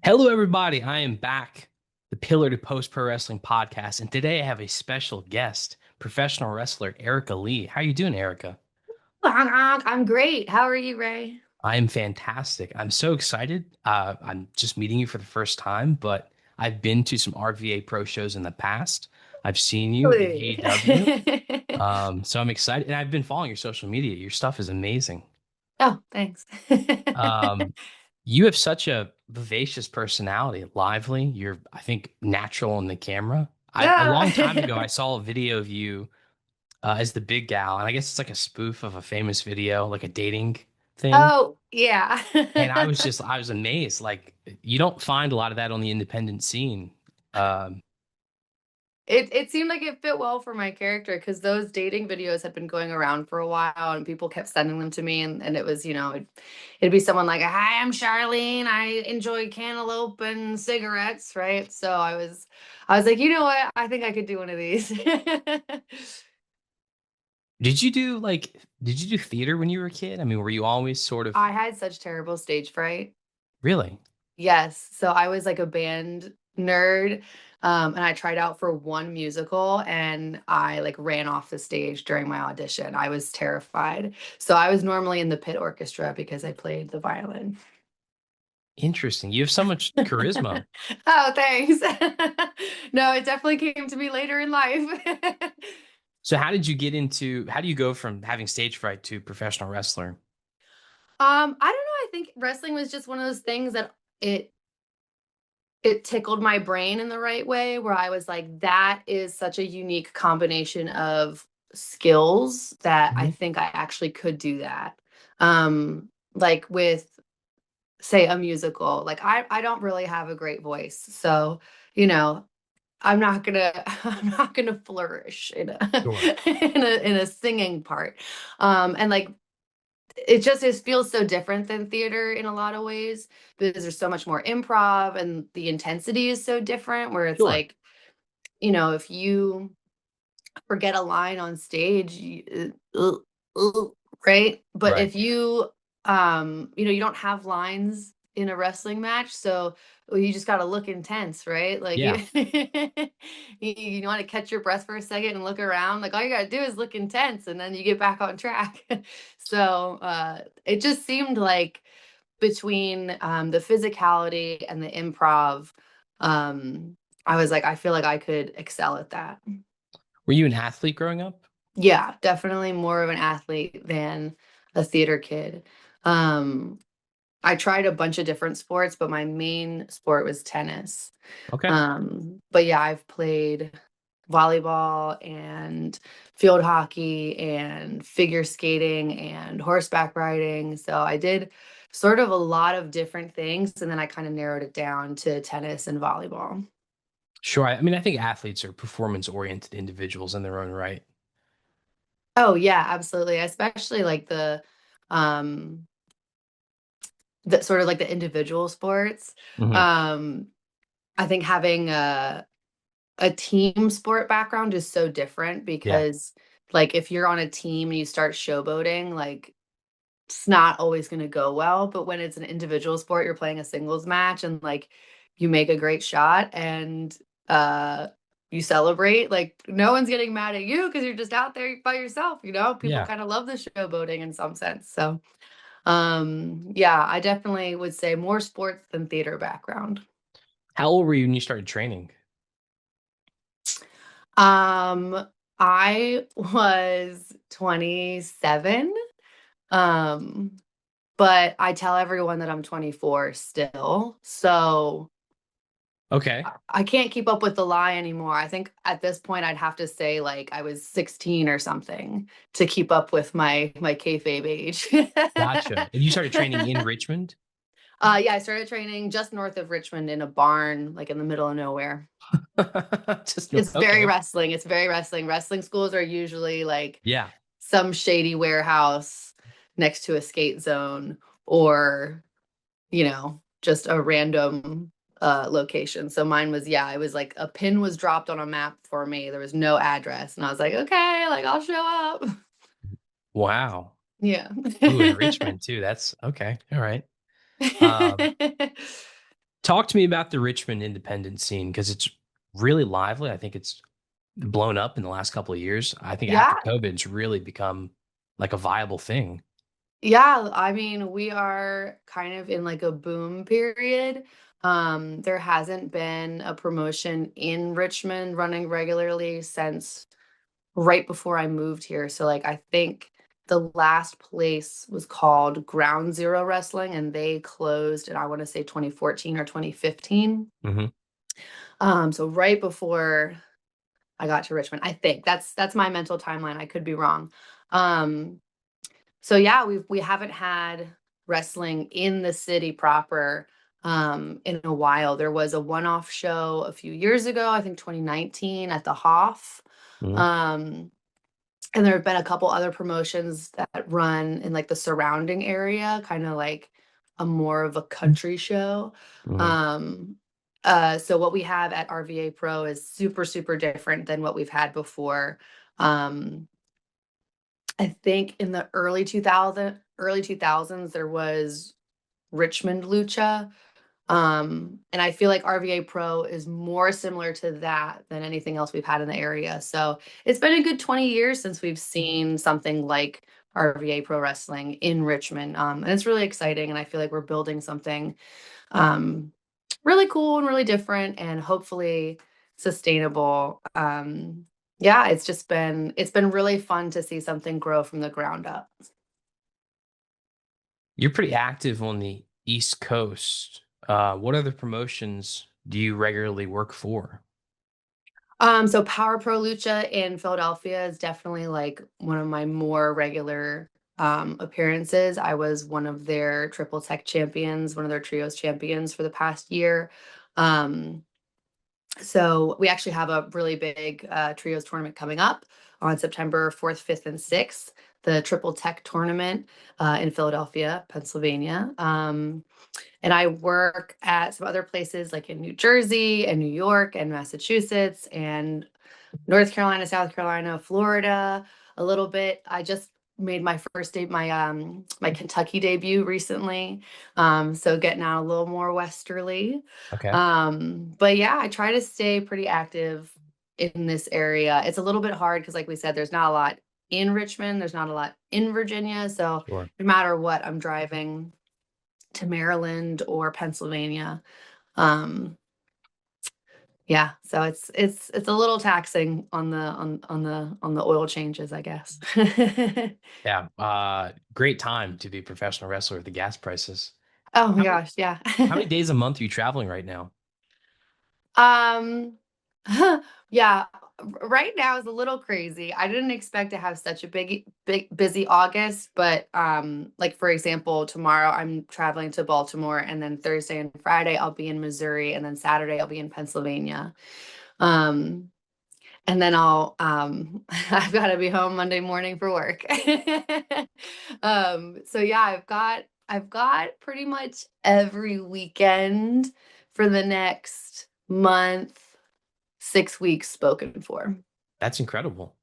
Hello, everybody. I am back, the Pillar to Post Pro Wrestling podcast, and today I have a special guest, professional wrestler Erica Leigh. How are you doing, Erica? I'm great. How are you, Ray? I am fantastic. I'm so excited. I'm just meeting you for the first time, but I've been to some RVA Pro shows in the past. I've seen you in Really? AEW, so I'm excited, and I've been following your social media. Your stuff is amazing. Oh, thanks. Um, you have such a vivacious personality, lively. You're, I think, natural on the camera. A long time ago, I Ah. saw a video of you as the big gal, and I guess it's like a spoof of a famous video, like a dating thing. Oh, yeah. And I was amazed. Like, you don't find a lot of that on the independent scene. Um, It seemed like it fit well for my character because those dating videos had been going around for a while and people kept sending them to me and it was, it'd be someone like, "Hi, I'm Charlene. I enjoy cantaloupe and cigarettes," right? So I was like, "You know what? I think I could do one of these." did you do theater when you were a kid? I mean, were you always sort of I had such terrible stage fright. really? Yes, so I was like a band nerd, and I tried out for one musical and I like ran off the stage during my audition. I was terrified. So I was normally in the pit orchestra because I played the violin. Interesting. You have so much charisma. Oh, thanks. No, it definitely came to me later in life. So how do you go from having stage fright to professional wrestler? I don't know. I think wrestling was just one of those things that it it tickled my brain in the right way where I was like, that is such a unique combination of skills that I Mhm. think I actually could do that. Like with say a musical, like I don't really have a great voice. So, you know, I'm not gonna I'm not gonna flourish in a Sure. in a singing part. And like it just feels so different than theater in a lot of ways because there's so much more improv and the intensity is so different where it's Sure. like, if you forget a line on stage, right? But Right. if you you don't have lines in a wrestling match, so well, you just got to look intense, right? Like Yeah. you want to catch your breath for a second and look around. Like all you got to do is look intense, and then you get back on track. So it just seemed like between the physicality and the improv, um, I was like, I feel like I could excel at that. Were you an athlete growing up? Yeah, definitely more of an athlete than a theater kid. Um, I tried a bunch of different sports, but my main sport was tennis. Okay. But yeah, I've played volleyball and field hockey and figure skating and horseback riding. So I did sort of a lot of different things, and then I kind of narrowed it down to tennis and volleyball. Sure. I mean, I think athletes are performance-oriented individuals in their own right. Oh yeah, absolutely. Especially like um the sort of like the individual sports. Hmm. Um, I think having a team sport background is so different Yeah. because like if you're on a team and you start showboating, like it's not always going to go well. But when it's an individual sport, you're playing a singles match and like you make a great shot and uh you celebrate, like no one's getting mad at you because you're just out there by yourself, people Yeah. kind of love the showboating in some sense. So yeah, I definitely would say more sports than theater background. How old were you when you started training? Um, I was 27. Um, but I tell everyone that I'm 24 still. So Okay. I can't keep up with the lie anymore. I think at this point I'd have to say like I was 16 or something to keep up with my kayfabe age. Gotcha. And you started training in Richmond? Yeah, I started training just north of Richmond in a barn, like in the middle of nowhere. Just no. It's very Okay. wrestling. It's very wrestling. Wrestling schools are usually like Yeah. some shady warehouse next to a skate zone or, just a random location. So mine was, yeah, it was like a pin was dropped on a map for me. There was no address. And I was like, okay, like I'll show up. Wow. Yeah. Ooh, in Richmond too. That's okay. All right. Um, Talk to me about the Richmond independent scene because it's really lively. I think it's blown up in the last couple of years. I think after Yeah, COVID, it's really become like a viable thing. yeah. I mean, we are kind of in like a boom period. There hasn't been a promotion in Richmond running regularly since right before I moved here. So like I think the last place was called Ground Zero Wrestling and they closed in I want to say 2014 or 2015. Hmm. So right before I got to Richmond, I think that's my mental timeline. I could be wrong. Um, so yeah, we haven't had wrestling in the city proper in a while. There was a one-off show a few years ago, I think 2019 at the Hoff. Hmm. Um, and there have been a couple other promotions that run in like the surrounding area, kind of like a more of a country show. Hmm. Um, so what we have at RVA Pro is super, super different than what we've had before. Um, I think in the early 2000s there was Richmond Lucha. And I feel like RVA Pro is more similar to that than anything else we've had in the area. So it's been a good 20 years since we've seen something like RVA Pro Wrestling in Richmond. And it's really exciting. And I feel like we're building something um, really cool and really different and hopefully sustainable. Yeah, it's been really fun to see something grow from the ground up. You're pretty active on the East Coast. What other promotions do you regularly work for? So Power Pro Lucha in Philadelphia is definitely like one of my more regular appearances. I was one of their triple tech champions, one of their trios champions for the past year. Um, so we actually have a really big trios tournament coming up on September 4th, 5th, and 6th, the triple tech tournament in Philadelphia, Pennsylvania. And I work at some other places like in New Jersey and New York and Massachusetts and North Carolina, South Carolina, Florida, a little bit. I just made my first day, my Kentucky debut recently. So getting out a little more westerly. Okay, But yeah, I try to stay pretty active in this area. It's a little bit hard because like we said, there's not a lot in Richmond, there's not a lot in Virginia. So sure. no matter what, I'm driving to Maryland or Pennsylvania. Um, yeah, so it's a little taxing on the oil changes, I guess. Yeah, great time to be a professional wrestler with the gas prices. Oh my How many gosh, yeah. how many days a month are you traveling right now? Um, yeah, right now is a little crazy. I didn't expect to have such a big busy August, but like for example, tomorrow I'm traveling to Baltimore and then Thursday and Friday I'll be in Missouri and then Saturday I'll be in Pennsylvania. Um, And then I've got to be home Monday morning for work. So yeah, I've got pretty much every weekend for the next month, 6 weeks spoken for. That's incredible.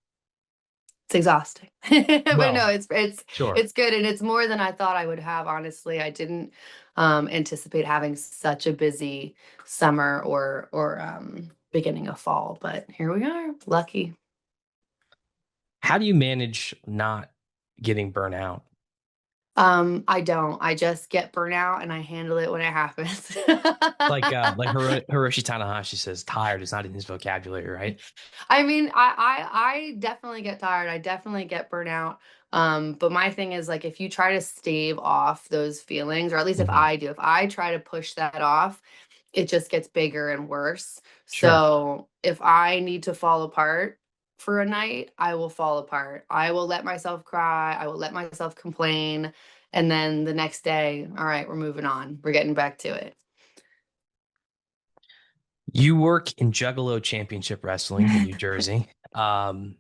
It's exhausting. But no, Well, it's it's sure. it's good and it's more than I thought I would have, honestly. I didn't anticipate having such a busy summer or beginning of fall, but here we are. Lucky. How do you manage not getting burnt out? I don't. I just get burnout and I handle it when it happens. Like Hiroshi Tanahashi says, tired is not in his vocabulary, right? I mean, I definitely get tired. I definitely get burnout. But my thing is like if you try to stave off those feelings, or at least if Hmm. I do, if I try to push that off, it just gets bigger and worse. Sure. So if I need to fall apart for a night, I will fall apart. I will let myself cry. I will let myself complain. And then the next day, all right, we're moving on. We're getting back to it. You work in Juggalo Championship Wrestling in New Jersey. Um,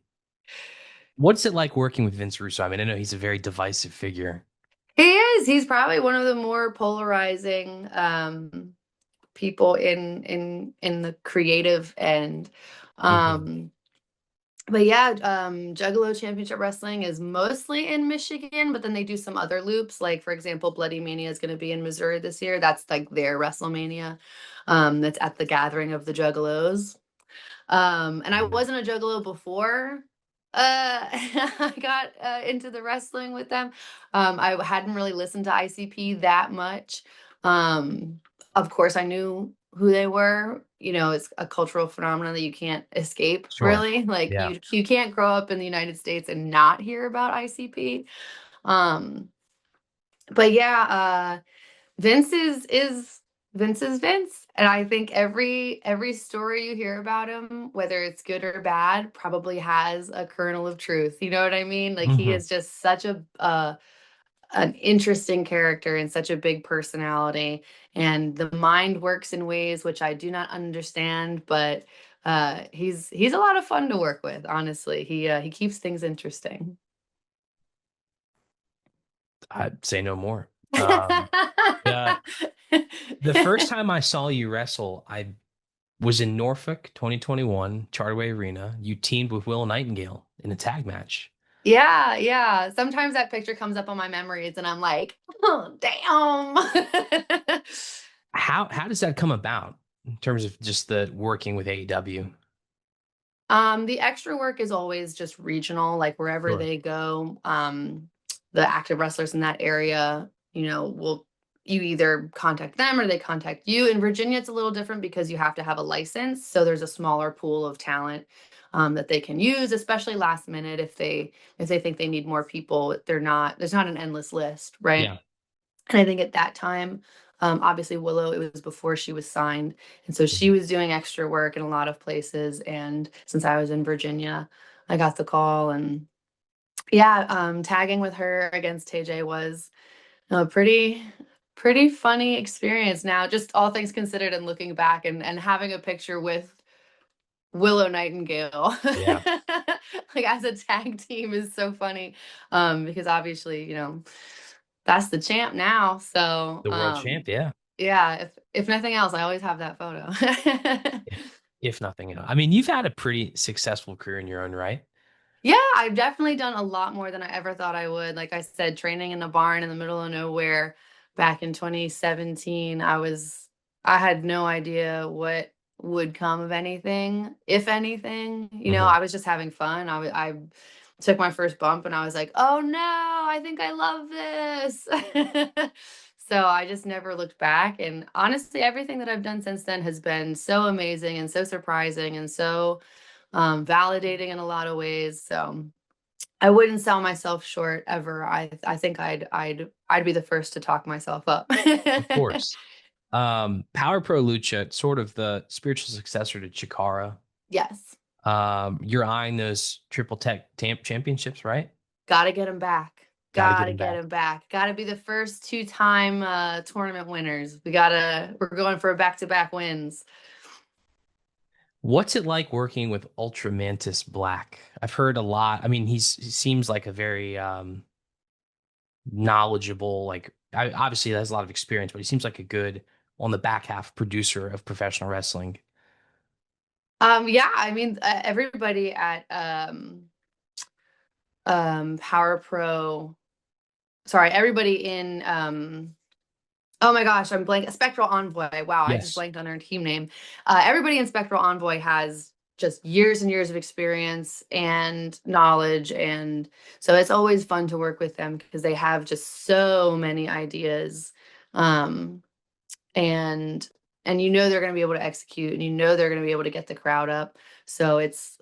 what's it like working with Vince Russo? I mean, I know he's a very divisive figure. He is. He's probably one of the more polarizing people in the creative end. Hmm. Um But yeah, Juggalo Championship Wrestling is mostly in Michigan, but then they do some other loops. Like for example, Bloody Mania is going to be in Missouri this year. That's like their WrestleMania. That's at the Gathering of the Juggalos. And I Mhm. wasn't a juggalo before I got into the wrestling with them. I hadn't really listened to ICP that much. Um, of course, I knew who they were. You know, it's a cultural phenomenon that you can't escape, Sure. really. Like Yeah. you can't grow up in the United States and not hear about ICP. Um, but yeah, Vince is Vince, and I think every story you hear about him, whether it's good or bad, probably has a kernel of truth. You know what I mean? Like he Hmm. is just such a an interesting character and such a big personality, and the mind works in ways which I do not understand, but he's a lot of fun to work with. Honestly, he keeps things interesting. I'd say no more. The the first time I saw you wrestle, I was in Norfolk, 2021, Charterway Arena. You teamed with Willow Nightingale in a tag match. Yeah, yeah. Sometimes that picture comes up on my memories and I'm like, oh, damn. How does that come about in terms of just the working with AEW? The extra work is always just regional, like wherever Sure. they go. The active wrestlers in that area, you know, will you either contact them or they contact you. In Virginia, it's a little different because you have to have a license. So there's a smaller pool of talent that they can use, especially last minute if they think they need more people. There's not an endless list, right? Yeah. And I think at that time, obviously Willow, it was before she was signed. And so she Mhm. was doing extra work in a lot of places. And since I was in Virginia, I got the call. And yeah, tagging with her against TJ was a pretty funny experience now, just all things considered and looking back and having a picture with Willow Nightingale Yeah. like as a tag team is so funny. Because obviously, you know, that's the champ now. So The world champ. Yeah. yeah, if nothing else, I always have that photo. If, if nothing else. I mean, you've had a pretty successful career in your own right. Yeah, I've definitely done a lot more than I ever thought I would. Like I said, training in a barn in the middle of nowhere back in 2017, I had no idea what would come of anything, if anything. You know, Hmm. I was just having fun. I took my first bump and I was like, "Oh no, I think I love this." So I just never looked back. And honestly, everything that I've done since then has been so amazing and so surprising and so validating in a lot of ways. So I wouldn't sell myself short ever. I think I'd be the first to talk myself up. Of course. Power Pro Lucha, sort of the spiritual successor to Chikara. Yes, You're eyeing those triple tech championships, right? got to get him back. Got to get Got to them get back. him back. Got to be the first two-time tournament winners. We're going for back-to-back wins. What's it like working with Ultra Mantis Black? I've heard a lot. I mean, he seems like a very knowledgeable, like obviously he has a lot of experience, but he seems like a good on the back half producer of professional wrestling. Yeah, I mean everybody at Power Pro, sorry, everybody in oh my gosh, I'm blank. Spectral Envoy. Wow, I just Yes. blanked on their team name. Everybody in Spectral Envoy has just years and years of experience and knowledge, and so it's always fun to work with them because they have just so many ideas, um, and and you know they're going to be able to execute, and you know they're going to be able to get the crowd up. So it's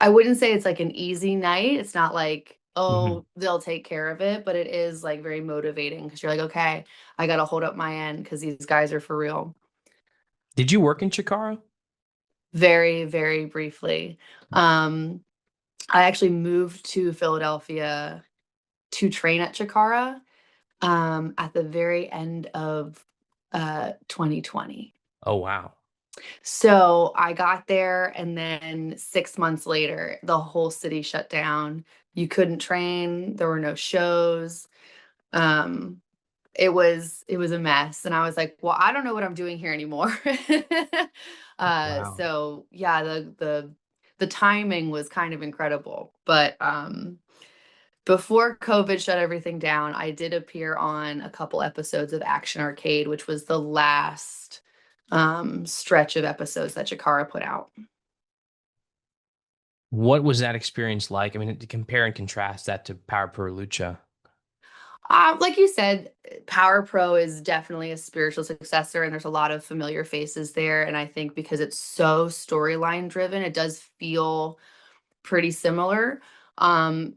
I wouldn't say it's like an easy night. It's not like, Hmm. oh, they'll take care of it, but it is like very motivating because you're like, okay, I got to hold up my end because these guys are for real. Did you work in Chikara? Very, very briefly. Um, I actually moved to Philadelphia to train at Chikara at the very end of 2020. Oh wow. So I got there, and then 6 months later, the whole city shut down. You couldn't train, there were no shows. Um, it was a mess. And I was like, well, I don't know what I'm doing here anymore. Wow. So yeah, the timing was kind of incredible. But before COVID shut everything down, I did appear on a couple episodes of Action Arcade, which was the last stretch of episodes that Chikara put out. What was that experience like? I mean, to compare and contrast that to Power Pro Lucha. Like you said, Power Pro is definitely a spiritual successor, and there's a lot of familiar faces there. And I think because it's so storyline driven, it does feel pretty similar. And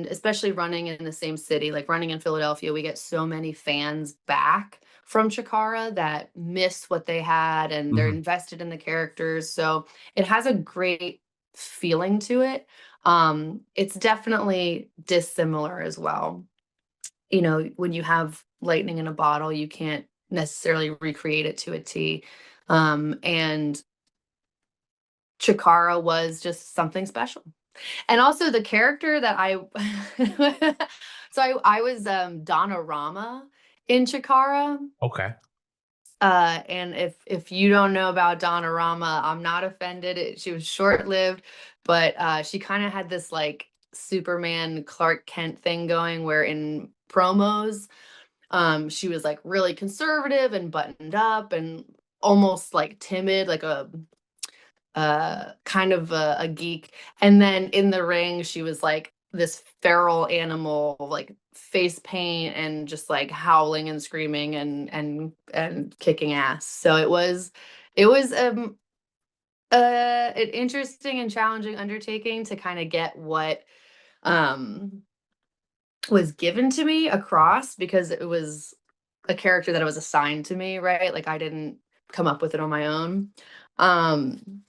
especially running in the same city, like running in Philadelphia, we get so many fans back from Chikara that miss what they had and they're Hmm. invested in the characters. So it has a great feeling to it. It's definitely dissimilar as well. You know, when you have lightning in a bottle, you can't necessarily recreate it to a T. And Chikara was just something special. And also the character that I so I was Donna Rama in Chikara. Okay. And if you don't know about Donna Rama, I'm not offended. She was short-lived, but she kind of had this like Superman Clark Kent thing going where in promos, she was like really conservative and buttoned up and almost like timid, like a kind of a geek. And then in the ring, she was like this feral animal, like face paint and just like howling and screaming and kicking ass. So it was an interesting and challenging undertaking to kind of get what um was given to me across because it was a character that was assigned to me, right? Like I didn't come up with it on my own. Um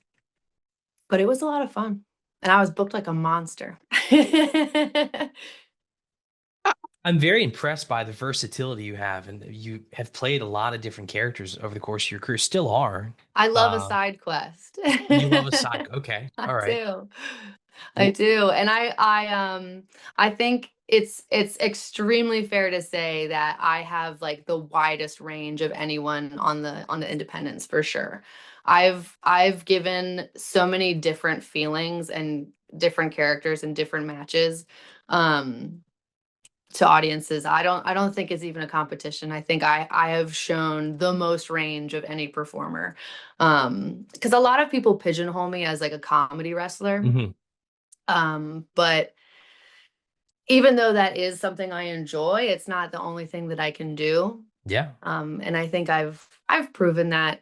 but it was a lot of fun, and I was booked like a monster. I'm very impressed by the versatility you have, and you have played a lot of different characters over the course of your career. Still are. I love a Uh, side quest. you love a side. Okay. I All right. do. I Well, do, and I think it's extremely fair to say that I have, like, the widest range of anyone on the independents for sure. I've given so many different feelings and different characters and different matches, um to audiences. I don't think it's even a competition. I think I have shown the most range of any performer. Because a lot of people pigeonhole me as like a comedy wrestler. mhm. But even though that is something I enjoy, it's not the only thing that I can do. Yeah. And I think I've proven that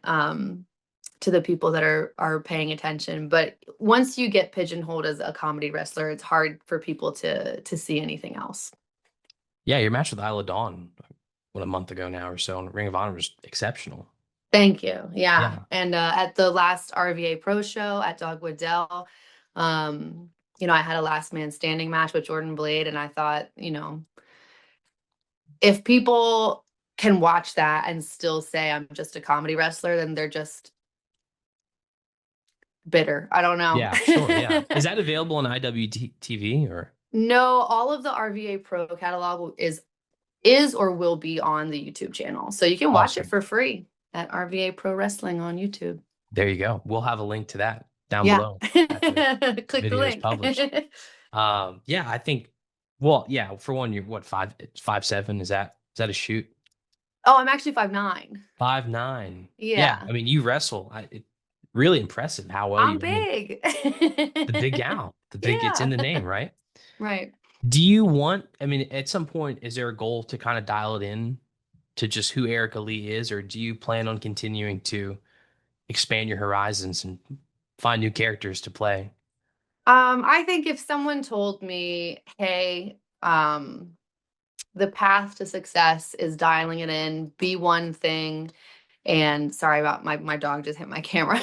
to the people that are paying attention. But once you get pigeonholed as a comedy wrestler, it's hard for people to see anything else. Yeah. Your match with Isla Dawn, what, a month ago now or so, on Ring of Honor was exceptional. Thank you. Yeah. Yeah. And at the last RVA Pro show at Dogwood Dell, I had a last man standing match with Jordan Blade, and I thought, if people can watch that and still say I'm just a comedy wrestler, then they're just bitter. I don't know. Yeah. Sure. Yeah. Is that available on IWTV or? No, all of the RVA Pro catalog is or will be on the YouTube channel. So you can watch it Awesome. for free at RVA Pro Wrestling on YouTube. There you go. We'll have a link to that down Yeah. below after the Click the video is link. published. Yeah, I think, well, yeah, for one, you're what, 5'7"? Is that a shoot? Oh, I'm actually 5'9". 5'9". Yeah, Yeah. I mean, you wrestle. Really impressive how well I'm you, I mean, big. the big gal, it's in Yeah. the name, right? Right. Do you want, I mean, at some point, is there a goal to kind of dial it in to just who Erica Leigh is, or do you plan on continuing to expand your horizons and find new characters to play? I think if someone told me, "Hey, the path to success is dialing it in, be one thing," and sorry about my dog just hit my camera.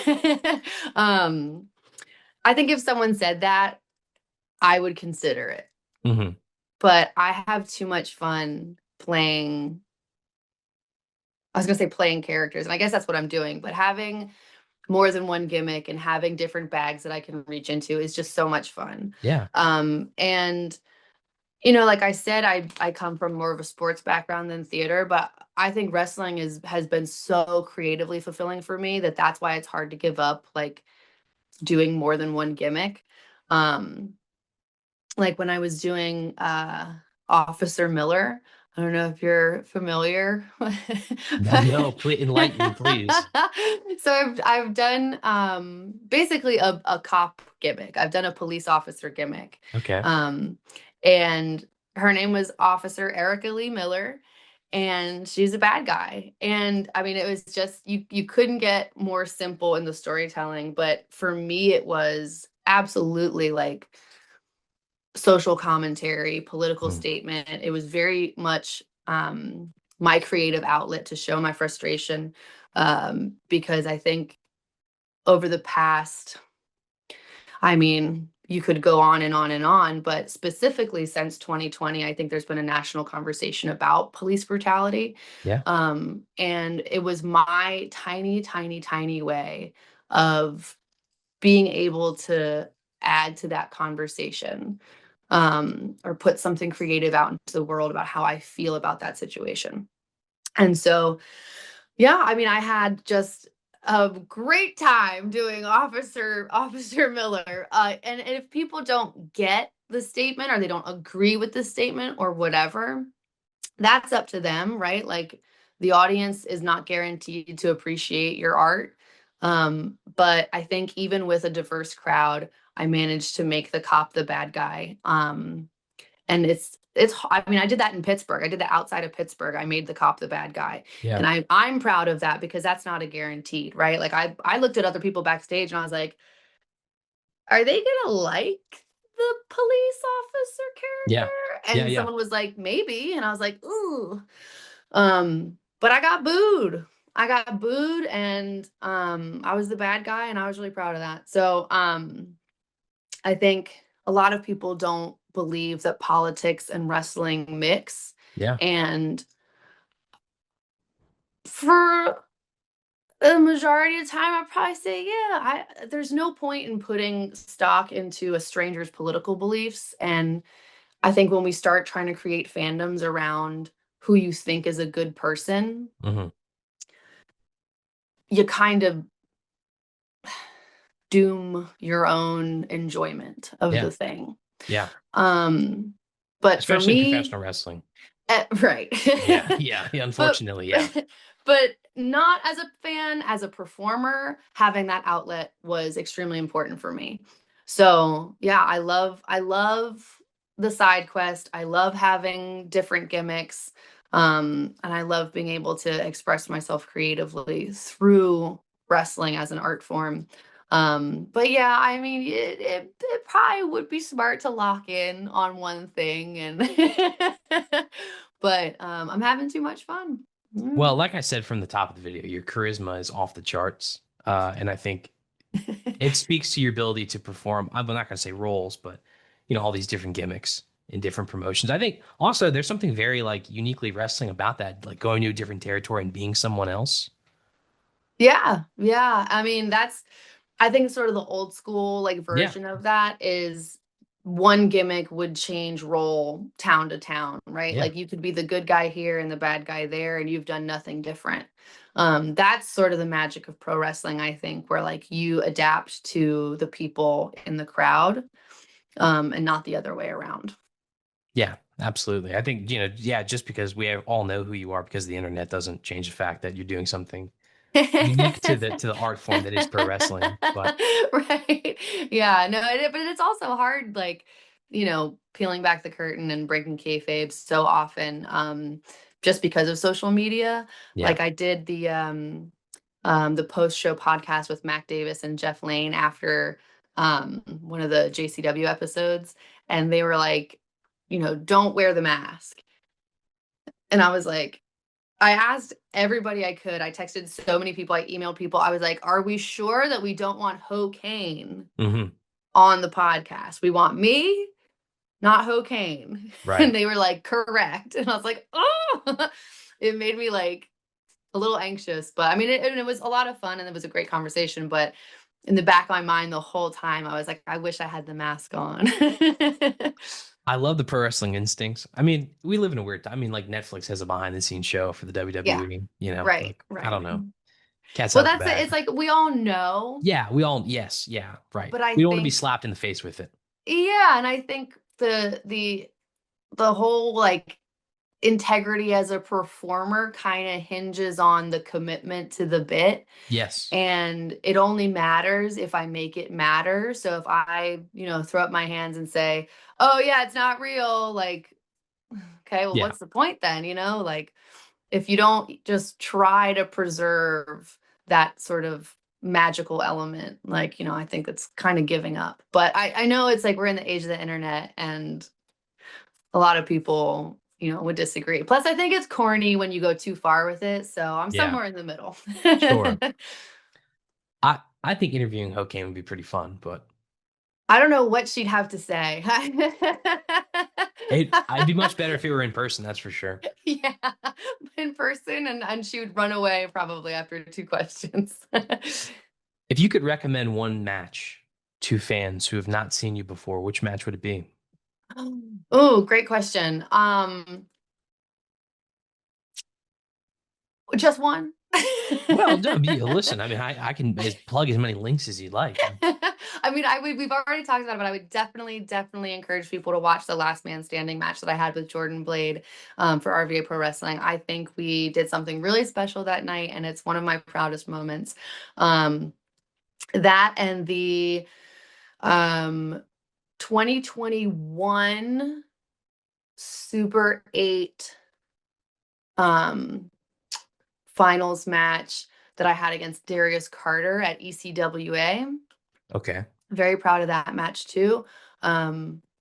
Um, I think if someone said that, I would consider it. Hmm. But I have too much fun playing I was gonna say playing characters, and I guess that's what I'm doing, but having more than one gimmick and having different bags that I can reach into is just so much fun. Yeah. And like I said, I come from more of a sports background than theater, but I think wrestling has been so creatively fulfilling for me that that's why it's hard to give up like doing more than one gimmick. Um, like when I was doing Officer Miller. I don't know if you're familiar, No, but no, please enlighten me, please. so I've done basically a cop gimmick. I've done a police officer gimmick. Okay. Um, and her name was Officer Erica Lee Miller, and she's a bad guy. And I mean, it was just you couldn't get more simple in the storytelling, but for me it was absolutely like social commentary, political Mm, statement. It was very much my creative outlet to show my frustration, because I think over the past, I mean, you could go on and on and on, but specifically since 2020, I think there's been a national conversation about police brutality. yeah. And it was my tiny, tiny, tiny way of being able to add to that conversation, or put something creative out into the world about how I feel about that situation. And so, yeah, I mean, I had just a great time doing Officer Miller. And if people don't get the statement or they don't agree with the statement or whatever, that's up to them, right? Like the audience is not guaranteed to appreciate your art. But I think even with a diverse crowd, I managed to make the cop the bad guy. And I mean, I did that in Pittsburgh. I did that outside of Pittsburgh. I made the cop the bad guy. Yeah. And I'm proud of that because that's not a guaranteed, right? Like I looked at other people backstage and I was like, are they gonna like the police officer Yeah. character? Yeah. And Yeah. someone was like, maybe. And I was like, ooh. But I got booed. I got booed and I was the bad guy and I was really proud of that. So I think a lot of people don't believe that politics and wrestling mix. Yeah. And for the majority of the time, I'd probably say, yeah, there's no point in putting stock into a stranger's political beliefs. And I think when we start trying to create fandoms around who you think is a good person, Hmm. you kind of doom your own enjoyment of Yeah. the thing. Yeah. Um, but for Especially in me, professional wrestling. right. Yeah. Yeah. Yeah. but Unfortunately. Yeah. but not as a fan, as a performer, having that outlet was extremely important for me. So yeah, I love the side quest. I love having different gimmicks. And I love being able to express myself creatively through wrestling as an art form. But yeah, I mean, it probably would be smart to lock in on one thing and but I'm having too much fun. Mm. Well, like I said from the top of the video, your charisma is off the charts. And I think it speaks to your ability to perform. I'm not going to say roles, but all these different gimmicks in different promotions. I think also there's something very like uniquely wrestling about that, like going to a different territory and being someone else. Yeah, yeah. I mean, I think sort of the old school like Yeah. version of that is one gimmick would change role town to town, right? Yeah. Like you could be the good guy here and the bad guy there, and you've done nothing different. That's sort of the magic of pro wrestling, I think, where like you adapt to the people in the crowd, and not the other way around. Yeah, absolutely. I think, yeah, just because all know who you are because the internet doesn't change the fact that you're doing something unique to the art form that is pro wrestling. But Right. Yeah, no, but it's also hard, like, peeling back the curtain and breaking kayfabe so often, just because of social media. yeah. Like I did the post-show podcast with Mac Davis and Jeff Lane after one of the JCW episodes, and they were like, don't wear the mask. And I was like, I asked everybody I could. I texted so many people. I emailed people. I was like, "Are we sure that we don't want Ho Kane Hmm. on the podcast? We want me, not Ho Kane." And Right. they were like, "Correct." And I was like, "Oh!" It made me like a little anxious, but I mean, it was a lot of fun and it was a great conversation. But in the back of my mind, the whole time, I was like, "I wish I had the mask on." I love the pro wrestling instincts. I mean, we live in a weird time. I mean, like Netflix has a behind the scenes show for the Yeah. WWE, Right. like I Right. don't know. Cat's Well, out the that's it. bag. It's like we all know, Yeah, we all, yes, yeah, right. but I We don't want to be think, slapped in the face with it. yeah, and I think the whole like integrity as a performer kind of hinges on the commitment to the bit. Yes. And it only matters if I make it matter. So if I, throw up my hands and say, "Oh yeah, it's not real," like, okay, well, Yeah. what's the point then? Like if you don't just try to preserve that sort of magical element, like, I think it's kind of giving up. But I know it's like we're in the age of the internet and a lot of people, would disagree. Plus, I think it's corny when you go too far with it. So I'm Yeah. somewhere in the middle. Sure. I think interviewing Hokan would be pretty fun, but I don't know what she'd have to say. I'd be much better if it were in person, that's for sure. Yeah, in person, and she would run away probably after 2 questions. If you could recommend one match to fans who have not seen you before, which match would it be? Oh, great question. Just one? Well, no, listen, I mean, I can plug as many links as you'd like. I mean, we've already talked about it, but I would definitely encourage people to watch the Last Man Standing match that I had with Jordan Blade for RVA Pro Wrestling. I think we did something really special that night, and it's one of my proudest moments. That and the um, 2021 Super 8 um, finals match that I had against Darius Carter at ECWA. Okay. Very proud of that match too.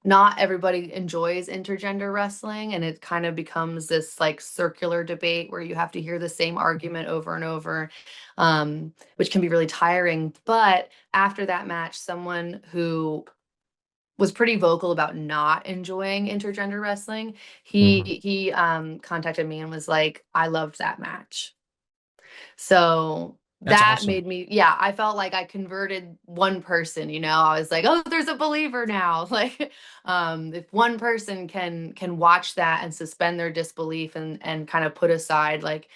Not everybody enjoys intergender wrestling, and it kind of becomes this like circular debate where you have to hear the same argument over and over, which can be really tiring. But after that match, someone who was pretty vocal about not enjoying intergender wrestling, he Hmm. he contacted me and was like, "I loved that match." So That's that awesome. made me, yeah, I felt like I converted one person, I was like, "Oh, there's a believer now." Like, if one person can watch that and suspend their disbelief and kind of put aside like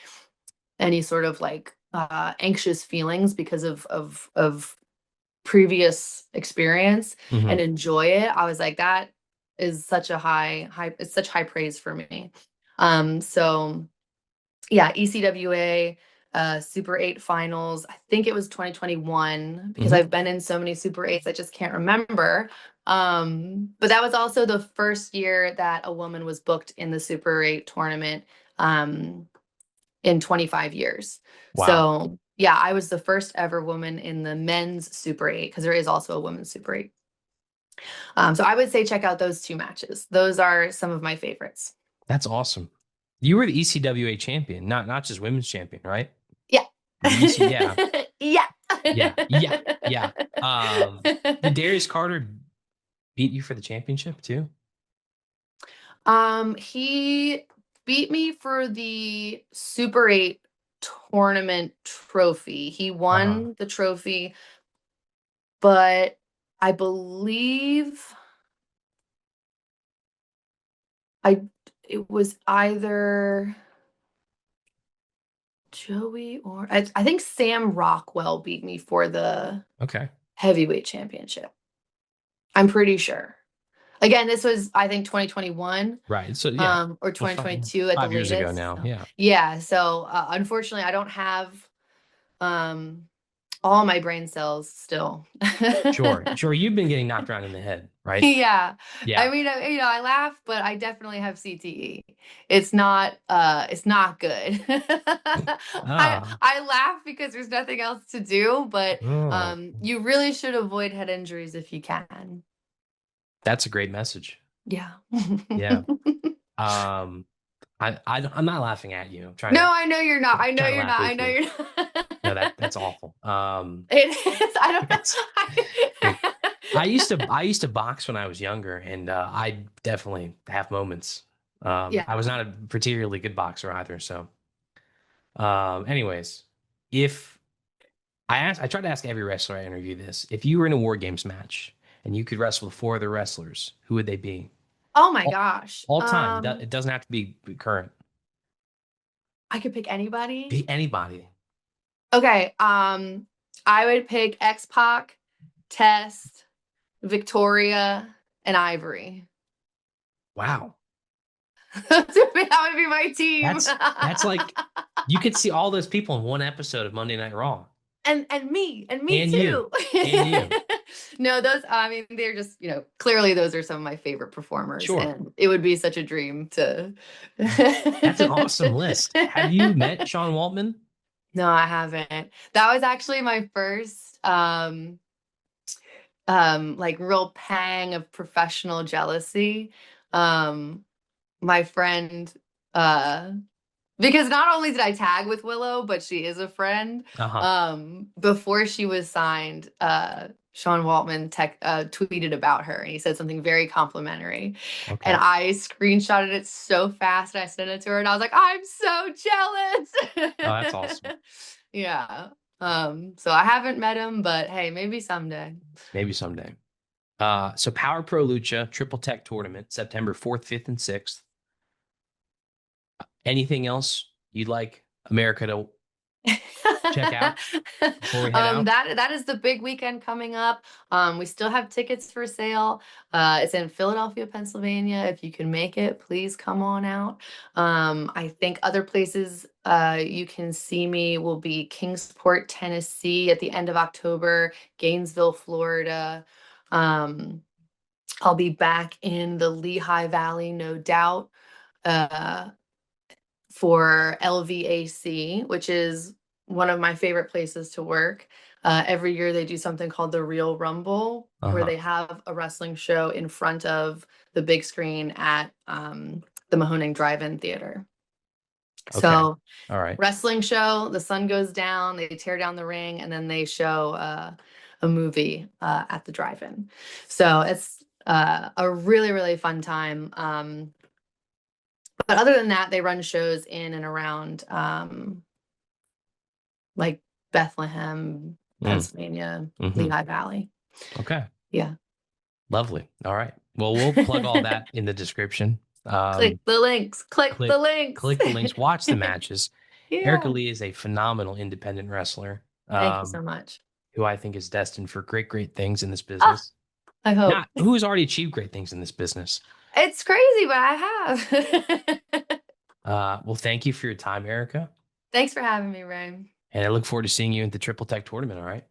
any sort of like anxious feelings because of previous experience and Hmm. enjoy it, I was like, that is such a it's such high praise for me. So yeah, ECWA, Super 8 finals. I think it was 2021 because Hmm. I've been in so many Super 8s, I just can't remember. But that was also the first year that a woman was booked in the Super 8 tournament um, in 25 years. Wow. So yeah, I was the first ever woman in the men's Super 8 because there is also a women's Super 8. So I would say check out those 2 matches. Those are some of my favorites. That's awesome. You were the ECWA champion, not just women's champion, right? Yeah. The EC, yeah, Yeah. yeah, yeah, yeah. Did Darius Carter beat you for the championship too? He beat me for the Super 8 tournament trophy. He Uh-huh. won the trophy, but I believe I it was either Joey or I think Sam Rockwell beat me for the Okay. heavyweight championship. I'm pretty sure. Again, this was I think 2021 Right. So yeah. or Well, 2022 at the 5 years ago latest. now. So, Yeah. yeah, so unfortunately I don't have um all my brain cells still. Sure. Sure. You've been getting knocked around in the head, right? Yeah. I Yeah. mean, I laugh, but I definitely have CTE. It's not good. Ah. I laugh because there's nothing else to do, but Oh. you really should avoid head injuries if you can. That's a great message. Yeah. Yeah. Um, I'm not laughing at you. I'm No, I know you're not. I know trying to you're laugh not. I with know you. you're No, not. that's awful. It is. I don't It's it, I used to box when I was younger, and I definitely have moments. I was Yeah. not a particularly good boxer either. So, anyways, if I tried to ask every wrestler I interview this, if you were in a War Games match and you could wrestle with 4 other wrestlers, who would they be? Oh my All, gosh. all time. It doesn't have to be current. I could pick anybody. Be anybody. Okay, I would pick X-Pac, Test, Victoria, and Ivory. Wow. That would be my team. That's like you could see all those people in one episode of Monday Night Raw. And me And you. too. And you. No, those, I mean, they're just, clearly those are some of my favorite performers, Sure. and it would be such a dream to. That's an awesome list. Have you met Sean Waltman? No, I haven't. That was actually my first like real pang of professional jealousy. Um my friend, uh because not only did I tag with Willow, but she is a friend. Uh-huh. Before she was signed, Sean Waltman tweeted about her, and he said something very complimentary. And Okay. I screenshotted it so fast and I sent it to her, and I was like, I'm so Oh, jealous. that's awesome. Yeah. So I haven't met him, but hey, maybe someday. Maybe someday. So Power Pro Lucha Triple Tech Tournament, September 4th, 5th, and 6th. Anything else you'd like America to check out before we head out? That is the big weekend coming up. We still have tickets for sale. It's in Philadelphia, Pennsylvania. If you can make it, please come on out. I think other places you can see me will be Kingsport, Tennessee at the end of October, Gainesville, Florida. Um, I'll be back in the Lehigh Valley, no doubt, uh, for LVAC, which is one of my favorite places to work. Every year they do something called the Real Rumble, where Uh-huh. they have a wrestling show in front of the big screen at the Mahoning Drive-In Theater. Okay. So, All right. wrestling show, the sun goes down, they tear down the ring, and then they show a movie at the drive-in. So it's a really, really fun time. But other than that, they run shows in and around like Bethlehem, Mm, Pennsylvania, hmm. Lehigh Valley. Okay. Yeah. Lovely. All right. Well, we'll plug all that in the description. Click the links. Click the Click links. click the links, watch the matches. Erica Yeah. Lee is a phenomenal independent wrestler, Thank you so much. who I think is destined for great, great things in this Ah, business. I hope. Not who has already achieved great things in this business. It's crazy, but I have. Well, thank you for your time, Erica. Thanks for having me, Ray. And I look forward to seeing you at the Triple Tech tournament. All right.